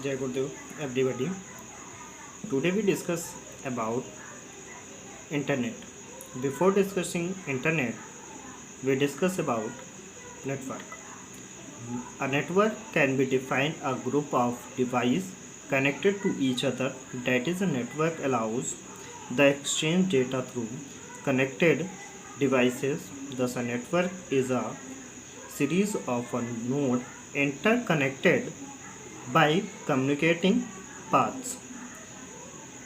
Jai Gurudev, everybody. Today we discuss about internet. Before discussing internet, we discuss about network. A network can be defined a group of devices connected to each other. That is, a network allows the exchange data through connected devices. Thus, a network is a series of a node interconnected by communicating paths.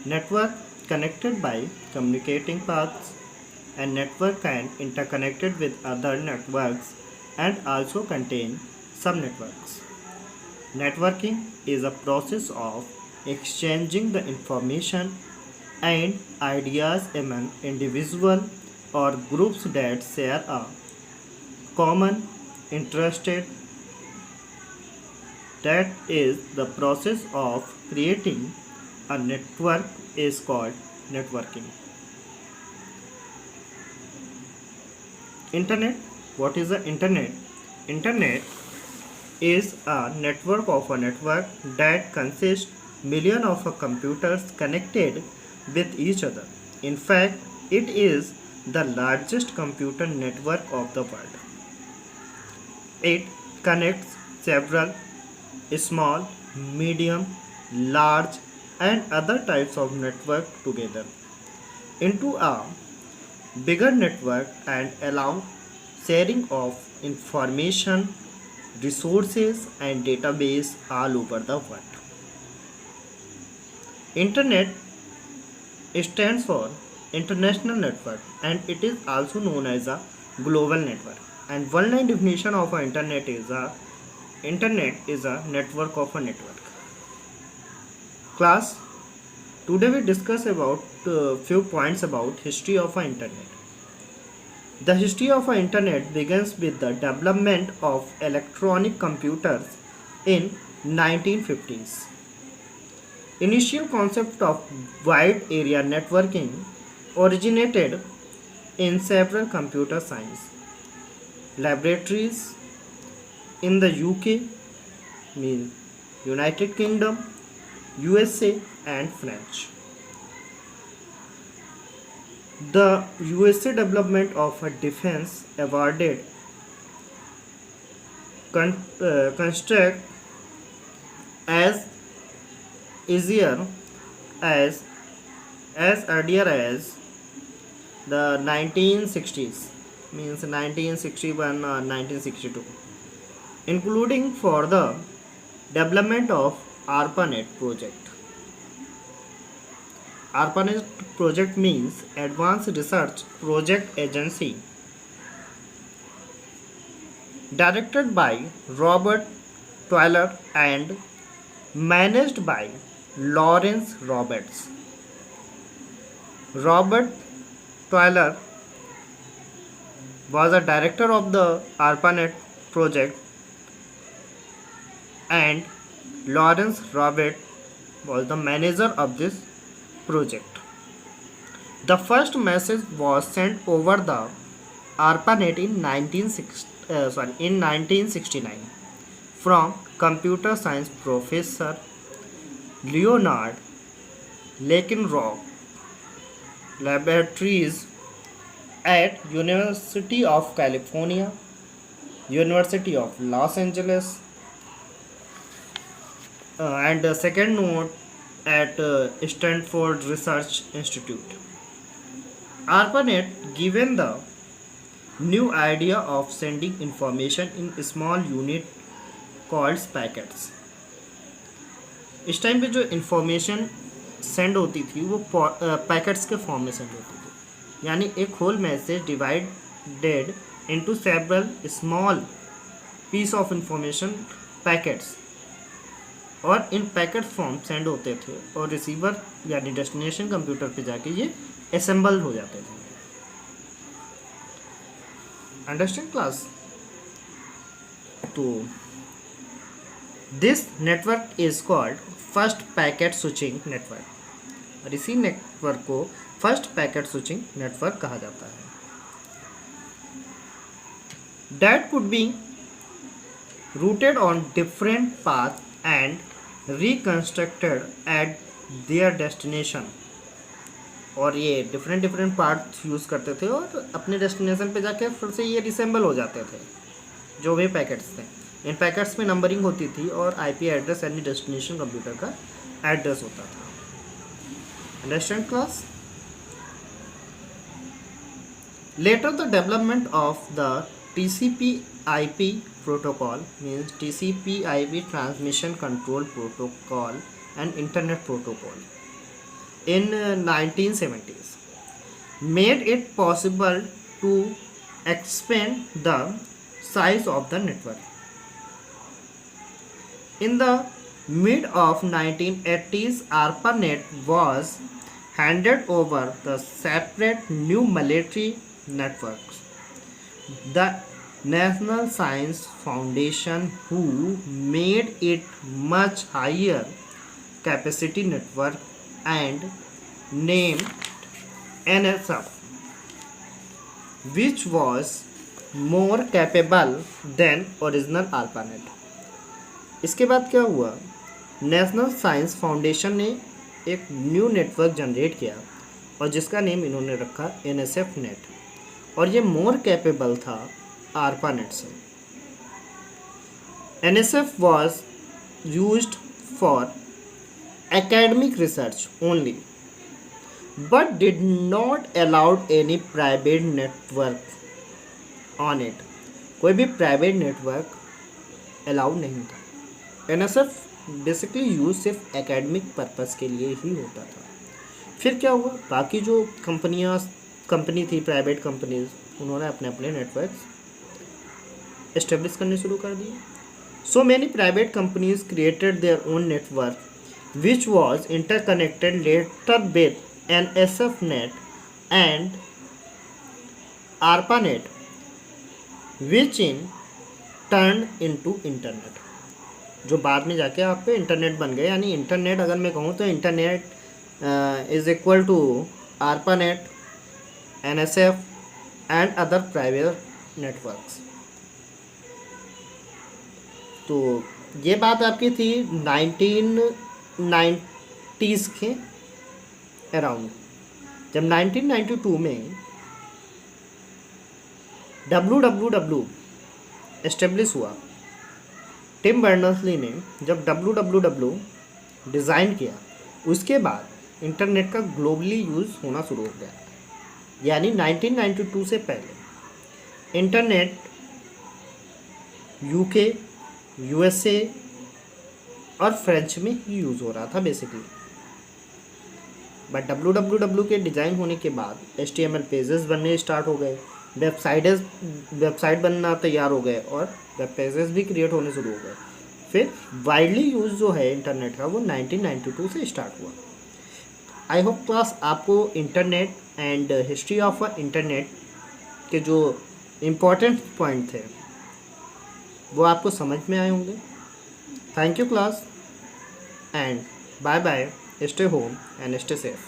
Network connected by communicating paths. A network can interconnected with other networks and also contain subnetworks. Networking is a process of exchanging the information and ideas among individuals or groups that share a common interested. That is the process of creating a network is called networking. Internet. What is the internet? Internet is a network of a network that consists millions of computers connected with each other. In fact, it is the largest computer network of the world. It connects several small, medium, large and other types of network together into a bigger network and allow sharing of information, resources and database all over the world. Internet stands for international network and it is also known as a global network. And one line definition of a internet is a network of a network. Class, today we discuss about few points about history of a internet. The history of a internet begins with the development of electronic computers in 1950s. Initial concept of wide area networking originated in several computer science laboratories in the UK, mean United Kingdom, USA and French. The USA development of a defense awarded construct as easier as earlier as the 1960s, means 1961 or 1962, including for the development of ARPANET project. ARPANET project means Advanced Research Project Agency, directed by Robert Twyler and managed by Lawrence Roberts. Robert Twyler was a director of the ARPANET project and Lawrence Roberts was the manager of this project. The first message was sent over the ARPANET in 1969 from computer science professor Leonard Lakenrock laboratories at University of California, University of Los Angeles, and the second node at Stanford Research Institute. ARPANET given the new idea of sending information in a small unit called packets. इस time पे जो information send होती थी वो packets के form में send होती थी, यानी एक whole message divided into several small piece of information packets, और इन पैकेट फॉर्म सेंड होते थे और रिसीवर यानी डेस्टिनेशन कंप्यूटर पे जाके ये असेंबल हो जाते थे. Understand class? तो this network is called first packet switching network, और इसी नेटवर्क को फर्स्ट पैकेट स्विचिंग नेटवर्क कहा जाता है. That could be routed on different paths and reconstructed eight there destination, और ये डिफरेंट डिफरेंट पार्ट्स यूज़ करते थे और अपने डेस्टिनेशन पे जाके फिर से ये रिसेंबल हो जाते थे जो भी पैकेट्स थे। इन पैकेट्स में नंबरिंग होती थी और आईपी एड्रेस यानी डेस्टिनेशन कंप्यूटर का एड्रेस होता था। Understand class? Later, the development of the TCP/IP protocol, means TCP/IP Transmission Control Protocol and Internet Protocol, in 1970s made it possible to expand the size of the network. In the mid of 1980s, ARPANET was handed over the separate new military networks. The National Science Foundation, who made it much higher capacity network and named NSF, which was more capable than original ARPANET. इसके बाद क्या हुआ, national science foundation ने एक new network generate किया और जिसका name इन्होंने रखा NSF नेट, और ये मोर कैपेबल था ARPANET से। NSF was used for academic research only, but did not allow any private network on it. कोई भी प्राइवेट नेटवर्क अलाउ नहीं था। NSF बेसिकली यूज सिर्फ एकेडमिक पर्पस के लिए ही होता था। फिर क्या हुआ, बाकी जो कंपनी थी, प्राइवेट कंपनीज, उन्होंने अपने अपने नेटवर्क एस्टेब्लिश करने शुरू कर दिए। So many private companies created their own network which was interconnected later with NSF net and ARPANET, which in turn into internet, जो बाद में जाके आप पे इंटरनेट बन गए। यानी इंटरनेट अगर मैं कहूँ तो internet is equal to ARPANET, NSF and other private networks. तो ये बात आपकी थी 1990s के अराउंड, जब 1992 में WWW एस्टेब्लिश हुआ। टिम बर्नर्स-ली ने जब WWW डिज़ाइन किया, उसके बाद इंटरनेट का ग्लोबली यूज़ होना शुरू हो गया। यानी 1992 से पहले इंटरनेट UK, USA और फ्रेंच में ही यूज़ हो रहा था बेसिकली। बट WWW के डिज़ाइन होने के बाद HTML पेजेस बनने स्टार्ट हो गए, वेबसाइट बनना तैयार हो गए और वेब पेजेस भी क्रिएट होने शुरू हो गए। फिर वाइडली यूज़ जो है इंटरनेट का वो 1992 से स्टार्ट हुआ। आई होप क्लास आपको internet and history of internet के जो इम्पोर्टेंट पॉइंट थे वो आपको समझ में आए होंगे। Thank you class and bye bye, stay home and stay safe.